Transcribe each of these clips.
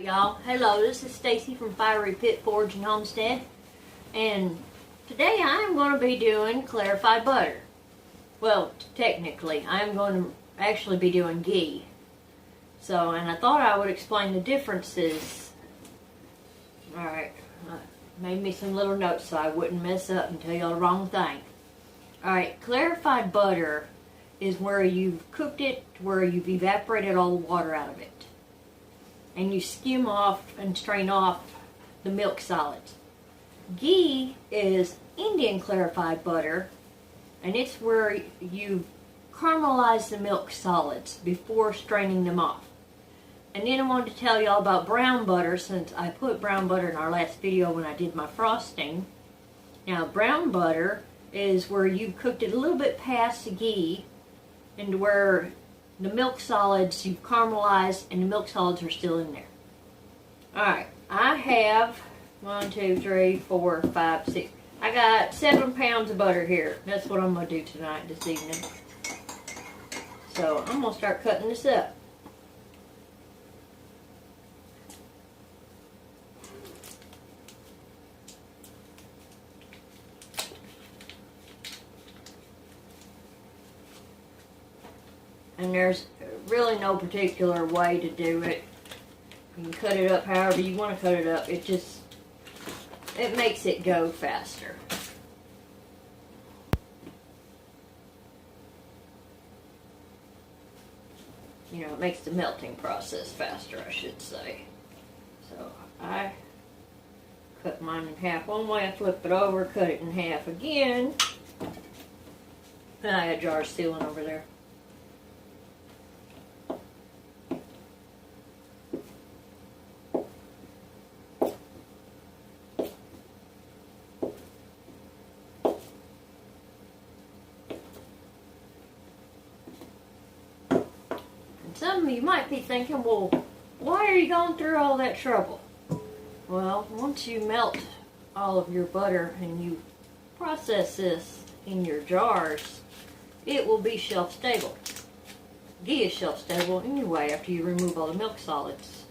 Alright y'all, hello, this is Stacy from Fiery Pit Forge and Homestead, and today I am going to be doing clarified butter. Well, technically, I am going to actually be doing ghee. So, and I thought I would explain the differences. Alright, I made me some little notes so I wouldn't mess up and tell y'all the wrong thing. Alright, clarified butter is where you've cooked it, where you've evaporated all the water out of it. And you skim off and strain off the milk solids. Ghee is Indian clarified butter, and it's where you caramelize the milk solids before straining them off. And then I wanted to tell y'all about brown butter, since I put brown butter in our last video when I did my frosting. Now, brown butter is where you cooked it a little bit past the ghee, and where the milk solids you've caramelized and the milk solids are still in there. Alright, I have 1, 2, 3, 4, 5, 6. I got 7 pounds of butter here. That's what I'm going to do tonight, this evening. So I'm going to start cutting this up. And there's really no particular way to do it. You can cut it up however you want to cut it up. It makes it go faster. You know, it makes the melting process faster, I should say. So I cut mine in half one way, I flip it over, cut it in half again. And I got a jar of sealant over there. Some of you might be thinking, well, why are you going through all that trouble? Well, once you melt all of your butter and you process this in your jars, it will be shelf stable. Ghee is shelf stable anyway after you remove all the milk solids.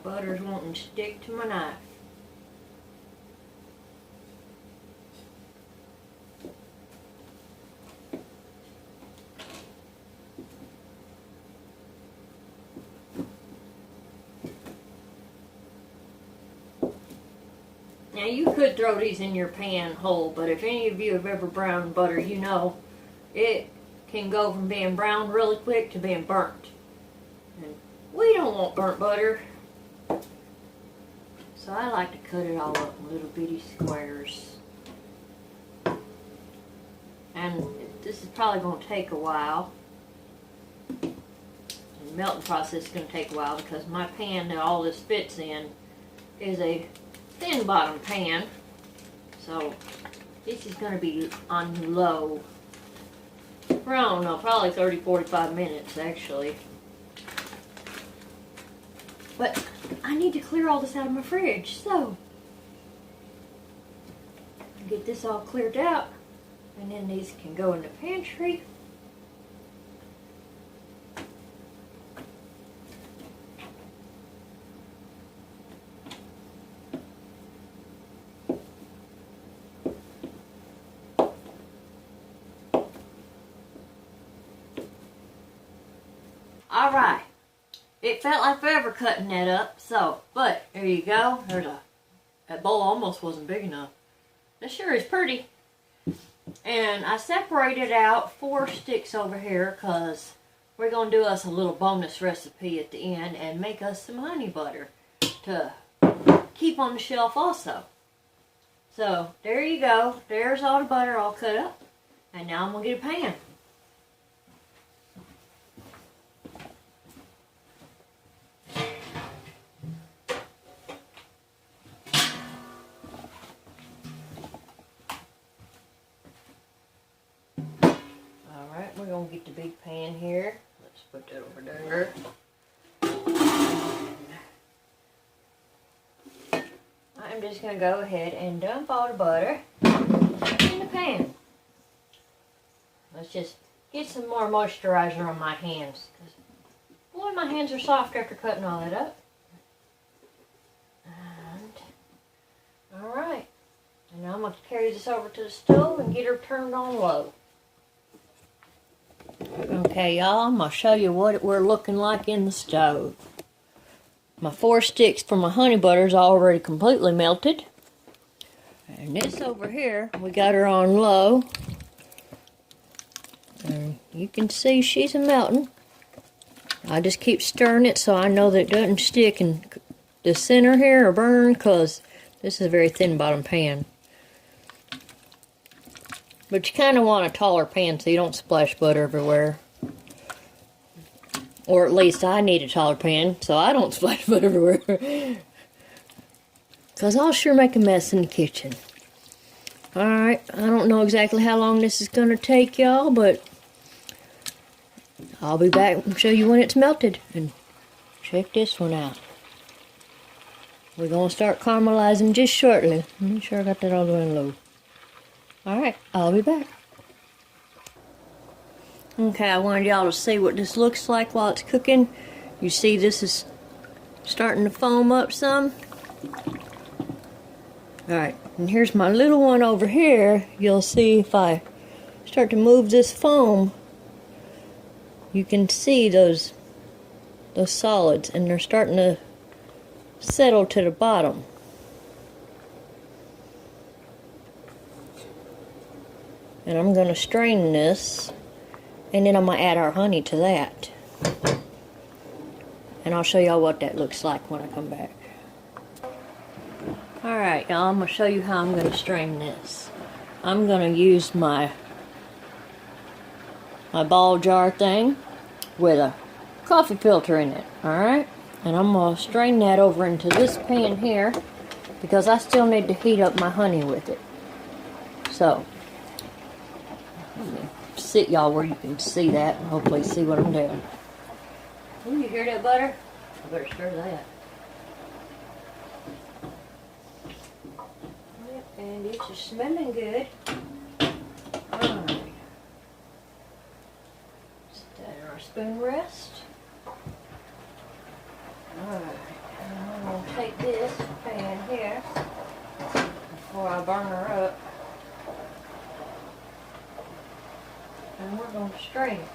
Butter's wanting to stick to my knife. Now you could throw these in your pan whole, but if any of you have ever browned butter, you know it can go from being browned really quick to being burnt. And we don't want burnt butter. So I like to cut it all up in little bitty squares. And this is probably going to take a while. The melting process is going to take a while because my pan that all this fits in is a thin bottom pan. So this is going to be on low for, I don't know, probably 30-45 minutes actually. But I need to clear all this out of my fridge, so get this all cleared out, and then these can go in the pantry. All right. It felt like forever cutting that up, so, but there you go. That bowl almost wasn't big enough. It sure is pretty. And I separated out 4 sticks over here because we're going to do us a little bonus recipe at the end and make us some honey butter to keep on the shelf also. So, there you go. There's all the butter all cut up. And now I'm going to get a pan. gonna get the big pan here. Let's put that over there. I'm just gonna go ahead and dump all the butter in the pan. Let's just get some more moisturizer on my hands, because boy, my hands are soft after cutting all that up. And alright. And now I'm going to carry this over to the stove and get her turned on low. Okay, y'all, I'm going to show you what we're looking like in the stove. My 4 sticks for my honey butter is already completely melted. And this over here, we got her on low. And you can see she's melting. I just keep stirring it so I know that it doesn't stick in the center here or burn, because this is a very thin bottom pan. But you kind of want a taller pan so you don't splash butter everywhere. Or at least I need a taller pan so I don't splash butter everywhere. Because I'll sure make a mess in the kitchen. Alright, I don't know exactly how long this is going to take, y'all, but I'll be back and show you when it's melted. And check this one out. We're going to start caramelizing just shortly. Make sure I got that all the way low. Alright, I'll be back. Okay, I wanted y'all to see what this looks like while it's cooking. You see this is starting to foam up some. Alright, and here's my little one over here. You'll see if I start to move this foam, you can see those solids, and they're starting to settle to the bottom. And I'm going to strain this, and then I'm going to add our honey to that. And I'll show y'all what that looks like when I come back. Alright, y'all, I'm going to show you how I'm going to strain this. I'm going to use my ball jar thing with a coffee filter in it, alright? And I'm going to strain that over into this pan here, because I still need to heat up my honey with it. So, let me sit y'all where you can see that and hopefully see what I'm doing. Ooh, you hear that butter? I better stir that. Yep, and it's just smelling good. Alright. Set that in our spoon rest. Alright, and I'm going to take this pan here before I burn her up. And we're going to strain it.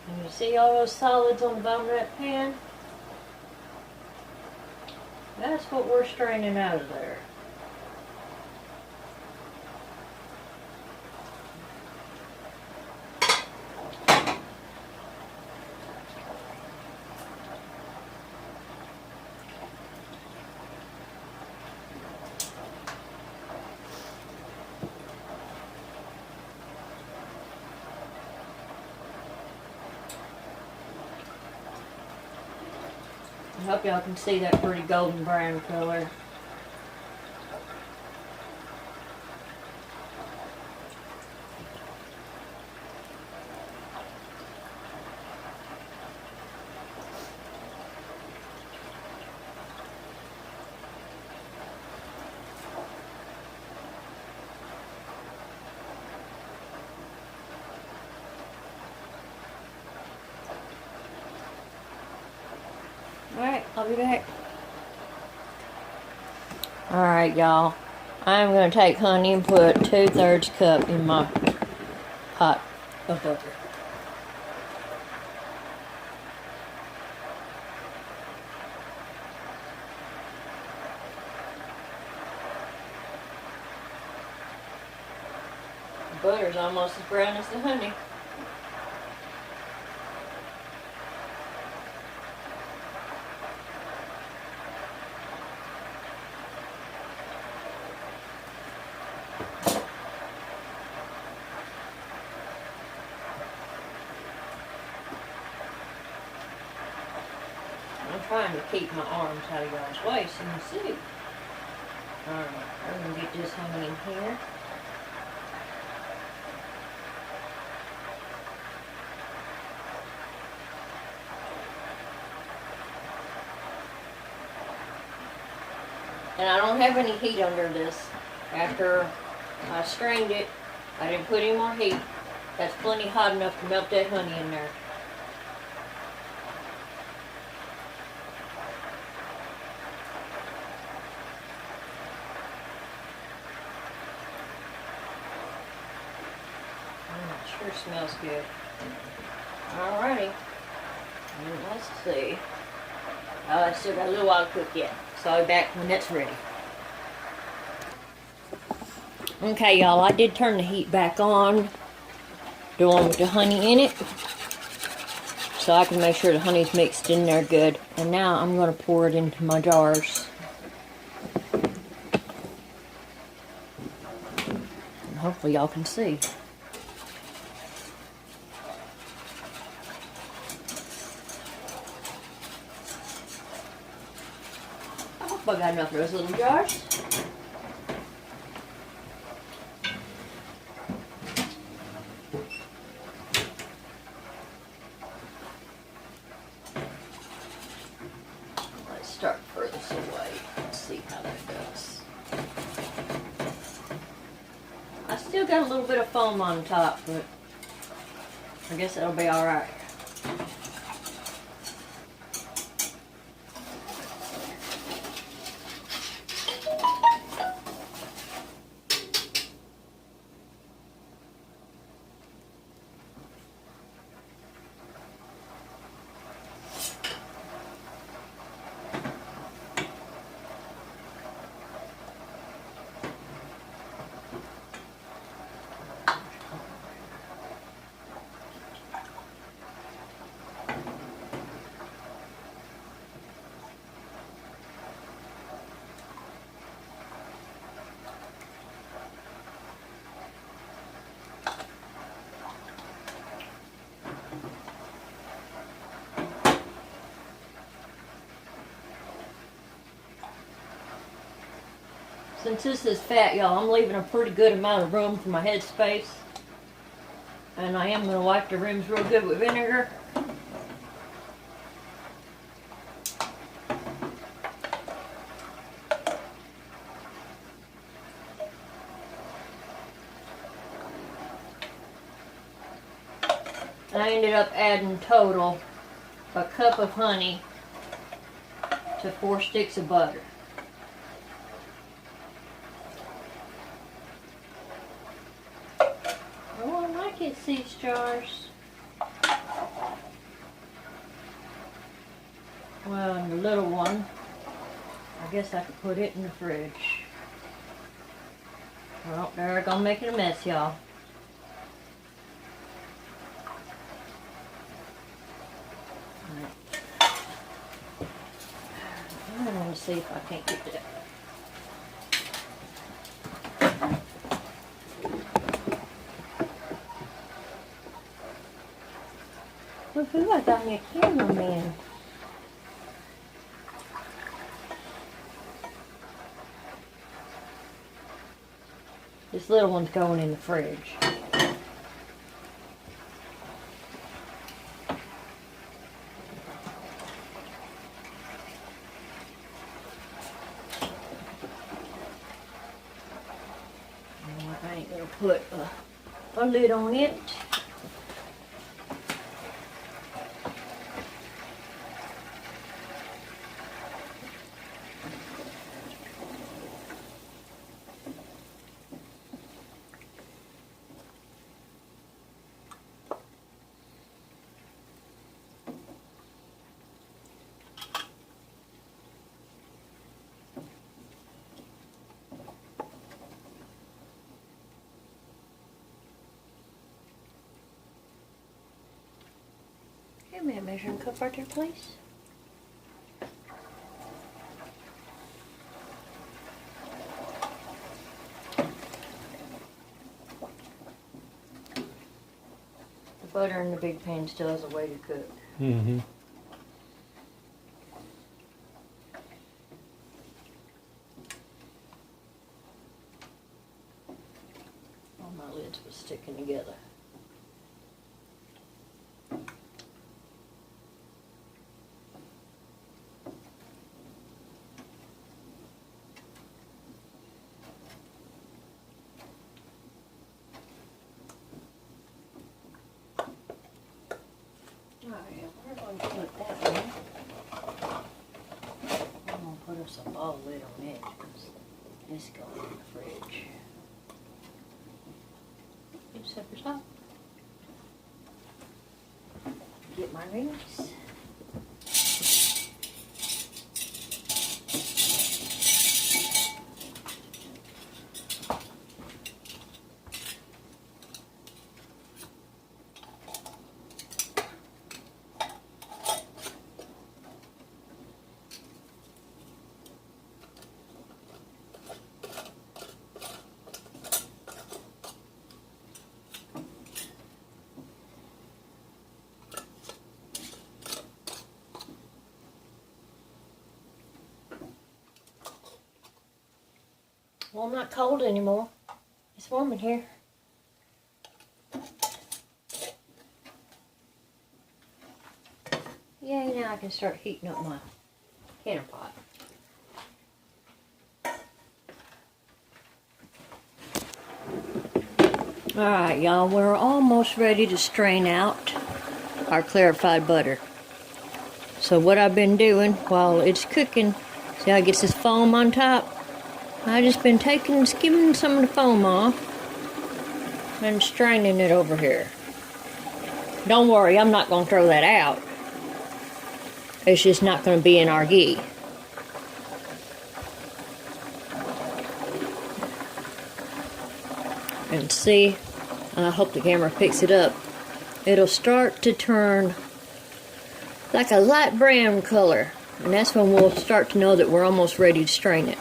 And you see all those solids on the bottom of that pan? That's what we're straining out of there. I hope y'all can see that pretty golden brown color. Alright, I'll be back. Alright, y'all. I'm going to take honey and put 2/3 cup in my pot of butter. The butter's almost as brown as the honey. I'm trying to keep my arms out of y'all's way so you see. I'm going to get this hanging in here. And I don't have any heat under this. After I strained it, I didn't put any more heat. That's plenty hot enough to melt that honey in there. Sure smells good. Alrighty. And let's see. Oh, I still got a little while to cook yet. So I'll be back when that's ready. Okay, y'all, I did turn the heat back on. The one with the honey in it. So I can make sure the honey's mixed in there good. And now I'm going to pour it into my jars. And hopefully y'all can see. I got enough of those little jars. Let's start furthest away. Let's see how that goes. I still got a little bit of foam on top, but I guess it'll be alright. Since this is fat, y'all, I'm leaving a pretty good amount of room for my head space. And I am going to wipe the rims real good with vinegar. I ended up adding total a cup of honey to 4 sticks of butter. Oh, I like it, these jars. Well, and the little one, I guess I could put it in the fridge. Well, they're gonna make it a mess, y'all. I'm gonna see if I can't get that. Well, who I got me a cameraman? This little one's going in the fridge. I ain't gonna put a lid on it. Give me a measuring cup right there, please. The butter in the big pan still has a way to cook. Mm-hmm. together. Alright, we're going to put that in. I'm going to put us a ball lid on it because it's going in the fridge. Except for top. Get my rings. Well, I'm not cold anymore. It's warm in here. Yay, now I can start heating up my canner pot. Alright, y'all, we're almost ready to strain out our clarified butter. So what I've been doing while it's cooking, see how it gets this foam on top? I've just been skimming some of the foam off and straining it over here. Don't worry, I'm not going to throw that out. It's just not going to be in our ghee. And see, I hope the camera picks it up. It'll start to turn like a light brown color. And that's when we'll start to know that we're almost ready to strain it.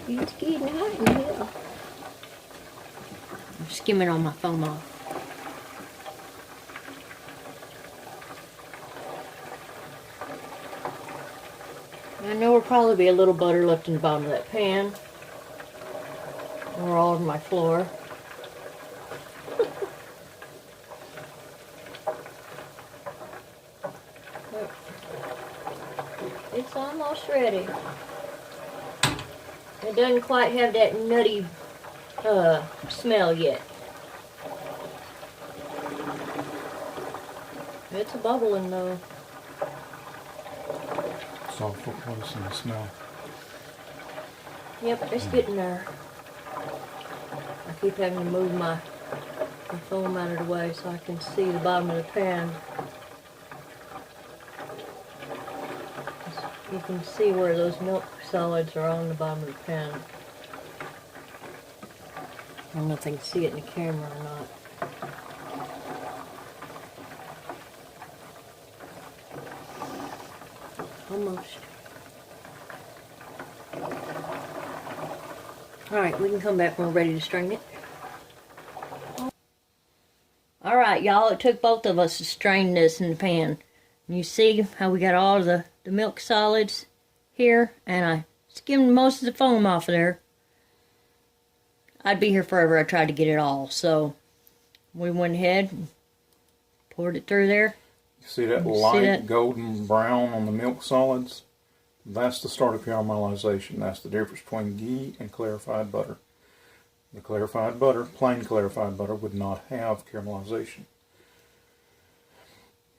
It's getting hot in here. I'm skimming all my foam off. I know there'll probably be a little butter left in the bottom of that pan or all over my floor. But it's almost ready. It doesn't quite have that nutty smell yet. It's a bubbling though. Soft close in the smell. Yep, it's getting there. I keep having to move my foam out of the way so I can see the bottom of the pan. You can see where those milk solids are on the bottom of the pan. I don't know if they can see it in the camera or not. Almost. Alright, we can come back when we're ready to strain it. Alright, y'all, it took both of us to strain this in the pan. You see how we got all the milk solids here, and I skimmed most of the foam off of there. I'd be here forever. I tried to get it all, so we went ahead and poured it through there. See that light golden brown on the milk solids? That's the start of caramelization. That's the difference between ghee and clarified butter. The clarified butter, plain clarified butter, would not have caramelization.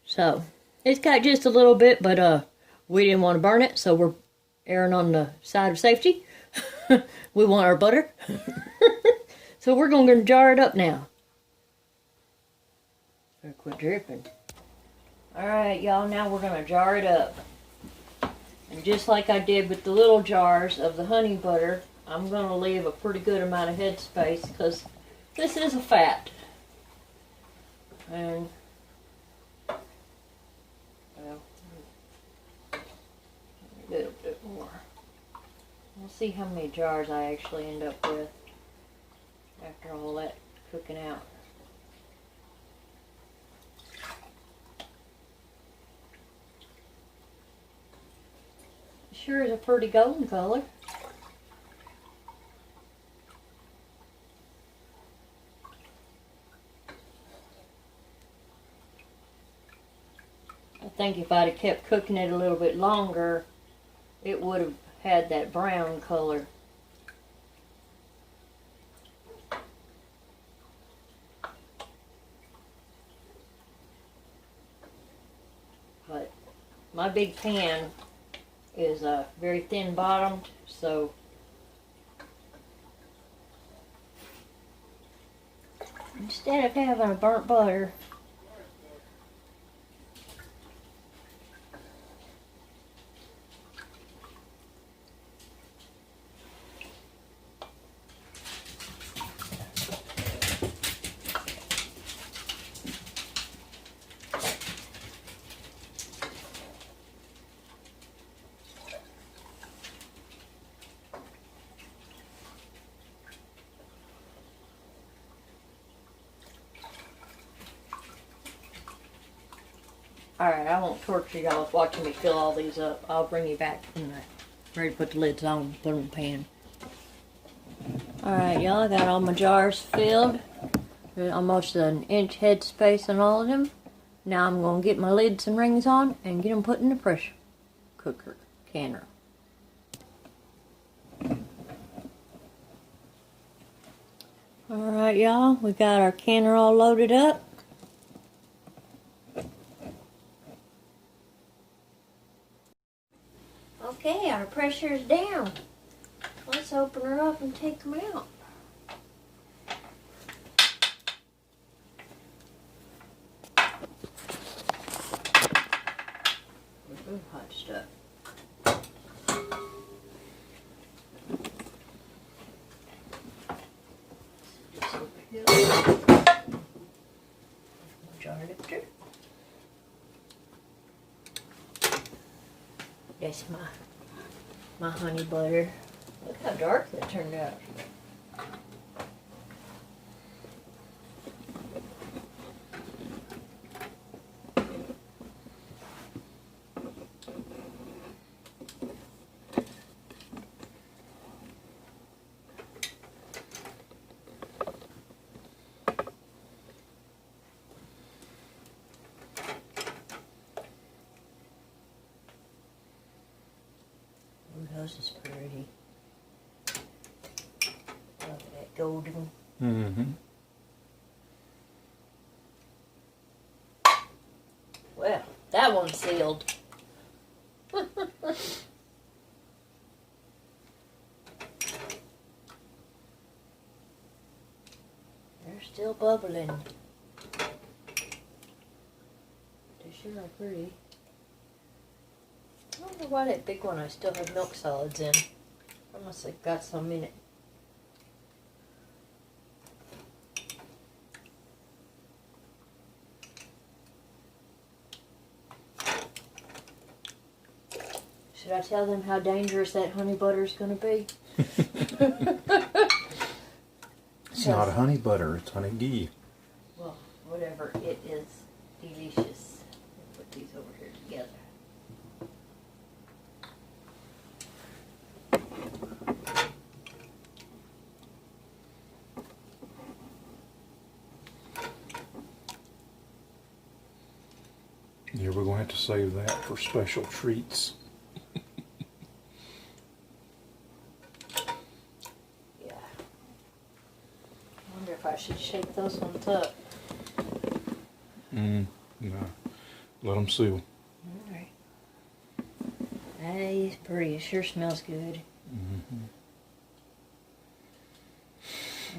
So, it's got just a little bit, but we didn't want to burn it, so we're erring on the side of safety. We want our butter. So we're going to jar it up now. Better quit dripping. Alright, y'all, now we're going to jar it up. And just like I did with the little jars of the honey butter, I'm going to leave a pretty good amount of headspace because this is a fat. And, well, a little bit more. We'll see how many jars I actually end up with. after all that cooking out. Sure is a pretty golden color. I think if I'd have kept cooking it a little bit longer, it would have had that brown color. But my big pan is very thin bottomed, so instead of having a burnt butter, alright, I won't torture y'all with watching me fill all these up. I'll bring you back when I'm ready to put the lids on and put them in the pan. Alright, y'all, I got all my jars filled. There's almost an inch head space on all of them. Now I'm going to get my lids and rings on and get them put in the pressure cooker canner. Alright, y'all, we got our canner all loaded up. Okay, our pressure is down. Let's open her up and take them out. Ooh, hot stuff. Jar lifter. That's my honey butter. Look how dark that turned out. This is pretty. Look at that golden. Mm-hmm. Well, that one's sealed. They're still bubbling. They sure are pretty. I don't know why that big one I still have milk solids in. I must have got some in it. Should I tell them how dangerous that honey butter is going to be? It's not honey butter, it's honey ghee. Well, whatever, it is delicious. I'll put these over here together. Yeah, we're going to have to save that for special treats. Yeah. I wonder if I should shake those ones up. No. Let them seal. Alright. That is pretty. It sure smells good. Mm-hmm.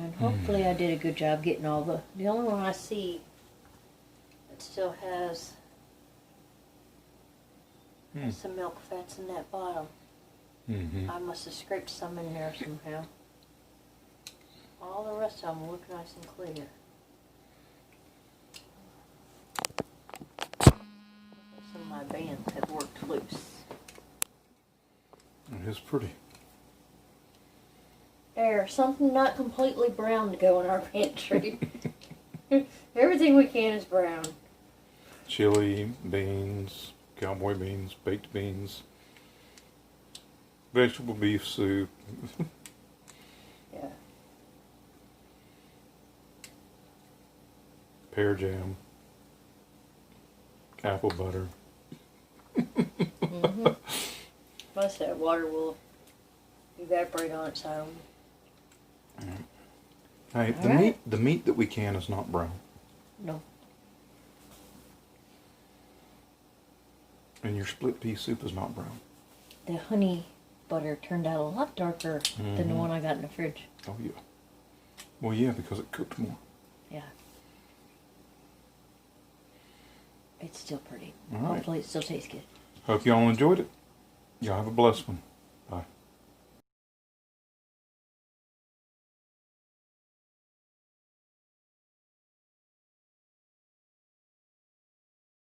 And hopefully I did a good job getting all the only one I see that still has some milk fats in that bottom. Mm-hmm. I must have scraped some in there somehow. All the rest of them look nice and clear. Some of my bands have worked loose. It is pretty. There, something not completely brown to go in our pantry. Everything we can is brown. Chili, beans, cowboy beans, baked beans, vegetable beef soup. Yeah. Pear jam, apple butter. Mm-hmm. Most of that water will evaporate on its own. Hey, the meat that we can is not brown. No. And your split pea soup is not brown. The honey butter turned out a lot darker than the one I got in the fridge. Oh yeah. Well, yeah, because it cooked more. Yeah. It's still pretty. All right. Hopefully it still tastes good. Hope y'all enjoyed it. Y'all have a blessed one.